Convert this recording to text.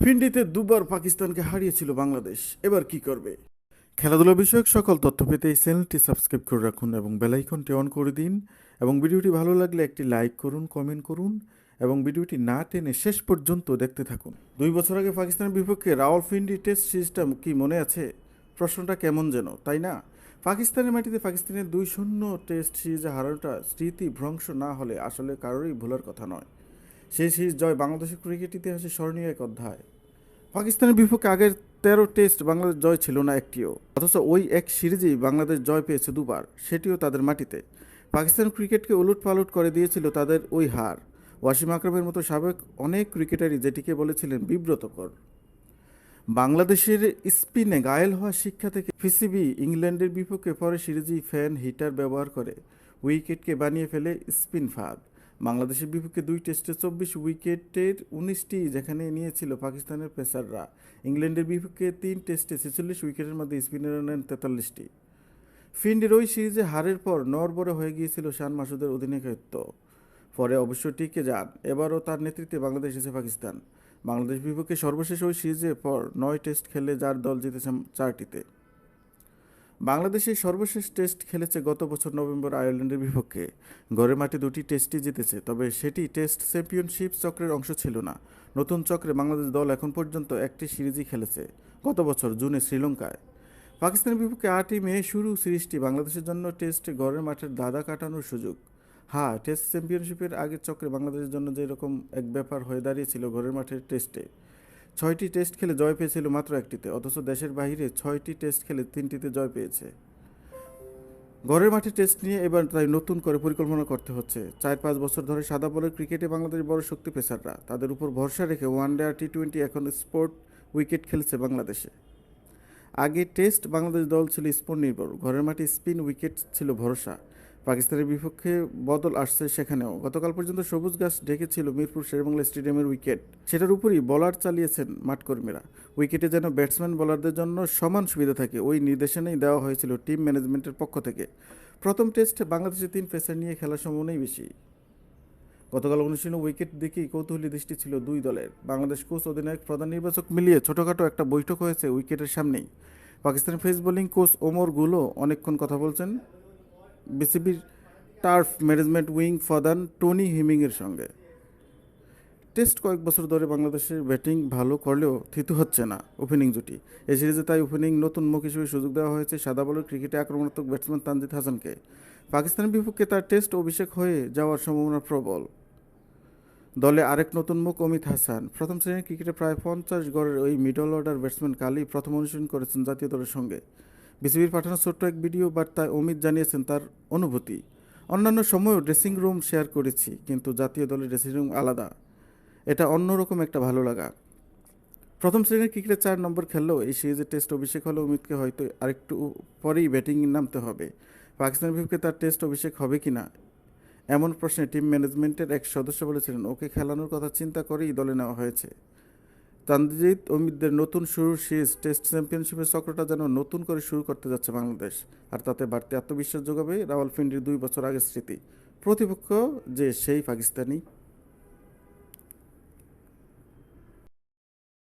ফিন্ডিতে দুবার পাকিস্তানকে হারিয়েছিল বাংলাদেশ, এবার কি করবে? খেলাধুলা বিষয়ক সকল তথ্য পেতে এই চ্যানেলটি সাবস্ক্রাইব করে রাখুন এবং বেল আইকনটি অন করে দিন। এবং ভিডিওটি ভালো লাগলে একটি লাইক করুন, কমেন্ট করুন এবং ভিডিওটি না টেনে শেষ পর্যন্ত দেখতে থাকুন। 2 বছর আগে পাকিস্তানের বিপক্ষে রাওয়ালপিন্ডি টেস্ট সিরিজটা কি মনে আছে? প্রশ্নটা কেমন যেন, তাই না? পাকিস্তানের মাটিতে পাকিস্তানের 2-0 টেস্ট সিরিজে হারানোটা স্মৃতি ভ্রংশ না হলে আসলে কারোরই ভুলার কথা নয়। সেই সিরিজ জয় বাংলাদেশের ক্রিকেট ইতিহাসে স্মরণীয় এক অধ্যায়। পাকিস্তানের বিপক্ষে আগের 13 টেস্ট বাংলাদেশ জয় ছিল না একটিও, অথচ ওই এক সিরিজেই বাংলাদেশ জয় পেয়েছে দুবার, সেটিও তাদের মাটিতে। পাকিস্তান ক্রিকেটকে উলট পালট করে দিয়েছিল তাদের ওই হার। ওয়াসিম আকরামের মতো সাবেক অনেক ক্রিকেটারই যেটিকে বলেছিলেন বিব্রতকর। বাংলাদেশের স্পিনে ঘায়েল হওয়া শিক্ষা থেকে পিসিবি ইংল্যান্ডের বিপক্ষে পরে সিরিজেই ফ্যান হিটার ব্যবহার করে উইকেটকে বানিয়ে ফেলে স্পিন ফাঁদ। বাংলাদেশের বিপক্ষে 2 টেস্টে 24 উইকেটের 19টি যেখানে নিয়েছিল পাকিস্তানের পেসাররা, ইংল্যান্ডের বিপক্ষে 3 টেস্টে 46 উইকেটের মধ্যে স্পিনাররা নেন 43টি। ফিন্ডির ওই সিরিজে হারের পর নড়বড়ে হয়ে গিয়েছিল শান মাসুদের অধিনায়কত্ব। পরে অবশ্য টিকে যান, এবারও তার নেতৃত্বে বাংলাদেশ এসে পাকিস্তান। বাংলাদেশ বিপক্ষে সর্বশেষ ওই সিরিজের পর 9 টেস্ট খেলে যার দল জিতেছে 4টিতে। বাংলাদেশ এই সর্বশেষ টেস্ট খেলেছে গত বছর নভেম্বর আয়ারল্যান্ডের বিপক্ষে। ঘরের মাঠে 2টি টেস্টই জিতেছে, তবে সেটি টেস্ট চ্যাম্পিয়নশিপ চক্রের অংশ ছিল না। নতুন চক্রে বাংলাদেশ দল এখন পর্যন্ত একটি সিরিজই খেলেছে, গত বছর জুনে শ্রীলঙ্কায়। পাকিস্তানের বিপক্ষে 8ই মে শুরু সিরিজটি বাংলাদেশের জন্য টেস্টে ঘরের মাঠের দাদা কাটানোর সুযোগ। হ্যাঁ, টেস্ট চ্যাম্পিয়নশিপের আগের চক্রে বাংলাদেশের জন্য যে রকম এক ব্যাপার হয়ে দাঁড়িয়েছিল ঘরের মাঠের টেস্টে। 6টি টেস্ট খেলে জয় পেয়েছিল মাত্র একটিতে, অথচ দেশের বাইরে 6টি টেস্ট খেলে 3টিতে জয় পেয়েছে। ঘরের মাঠে টেস্ট নিয়ে এবার তাই নতুন করে পরিকল্পনা করতে হচ্ছে। 4-5 বছর ধরে সাদা বলের ক্রিকেটে বাংলাদেশ বড় শক্তি পেসাররা, তাদের উপর ভরসা রেখে ওয়ানডে আর টি-20 এখন স্পোর্ট উইকেট খেলছে বাংলাদেশে। আগে টেস্ট বাংলাদেশ দল ছিল স্পিন নির্ভর, ঘরের মাঠে স্পিন উইকেট ছিল ভরসা। পাকিস্তানের বিপক্ষে বদল আসছে সেখানেও। গতকাল পর্যন্ত সবুজ গাছ ঢেকেছিল মিরপুর শেরেবাংলা স্টেডিয়ামের উইকেট, সেটার উপরই বলার চালিয়েছেন মাঠকর্মীরা। উইকেটে যেন ব্যাটসম্যান বোলারদের জন্য সমান সুবিধা থাকে, ওই নির্দেশনাই দেওয়া হয়েছিল টিম ম্যানেজমেন্টের পক্ষ থেকে। প্রথম টেস্টে বাংলাদেশে 3 পেসার নিয়ে খেলার সম্ভাবনাই বেশি। গতকাল অনুশীলনে উইকেট দেখেই কৌতূহলী দৃষ্টি ছিল দুই দলের। বাংলাদেশ কোচ, অধিনায়ক, প্রধান নির্বাচক মিলিয়ে ছোটোখাটো একটা বৈঠক হয়েছে উইকেটের সামনেই। পাকিস্তানের পেস বোলিং কোচ ওমর গুলো অনেকক্ষণ কথা বলছেন বিসিবির টার্ফ ম্যানেজমেন্ট উইং প্রধান টনি হিমিংয়ের সঙ্গে। টেস্ট কয়েক বছর ধরে বাংলাদেশের ব্যাটিং ভালো করলেও থিতু হচ্ছে না ওপেনিং জুটি। এই সিরিজে তাই ওপেনিং নতুন মুখ হিসেবে সুযোগ দেওয়া হয়েছে সাদা বলের ক্রিকেটে আক্রমণাত্মক ব্যাটসম্যান তানজিদ হাসানকে। পাকিস্তানের বিপক্ষে তার টেস্ট অভিষেক হয়ে যাওয়ার সম্ভাবনা প্রবল। দলে আরেক নতুন মুখ অমিত হাসান। প্রথম শ্রেণীর ক্রিকেটে প্রায় 50 গড়ের ওই মিডল অর্ডার ব্যাটসম্যান কালই প্রথম অনুশীলন করেছেন জাতীয় দলের সঙ্গে। বিসিবির পাঠানো ছোট্ট এক ভিডিও বার্তায় অমিত জানিয়েছেন তার অনুভূতি। অন্যান্য সময়ও ড্রেসিং রুম শেয়ার করেছি, কিন্তু জাতীয় দলের ড্রেসিং রুম আলাদা, এটা অন্যরকম একটা ভালো লাগা। প্রথম শ্রেণীর ক্রিকেটে 4 নম্বর খেললেও এই সিরিজে টেস্ট অভিষেক হলে অমিতকে হয়তো আরেকটু পরেই ব্যাটিং নামতে হবে। পাকিস্তানের বিপক্ষে তার টেস্ট অভিষেক হবে কি না এমন প্রশ্নে টিম ম্যানেজমেন্টের এক সদস্য বলেছিলেন, ওকে খেলানোর কথা চিন্তা করেই দলে নেওয়া হয়েছে। তানজিদ অমিতদের নতুন শুরুর সিরিজ টেস্ট চ্যাম্পিয়নশিপের চক্রটা যেন নতুন করে শুরু করতে যাচ্ছে বাংলাদেশ। আর তাতে বাড়তি আত্মবিশ্বাস যোগাবে রাওয়ালপিন্ডির 2 বছর আগের স্মৃতি। প্রতিপক্ষ যে সেই পাকিস্তানি।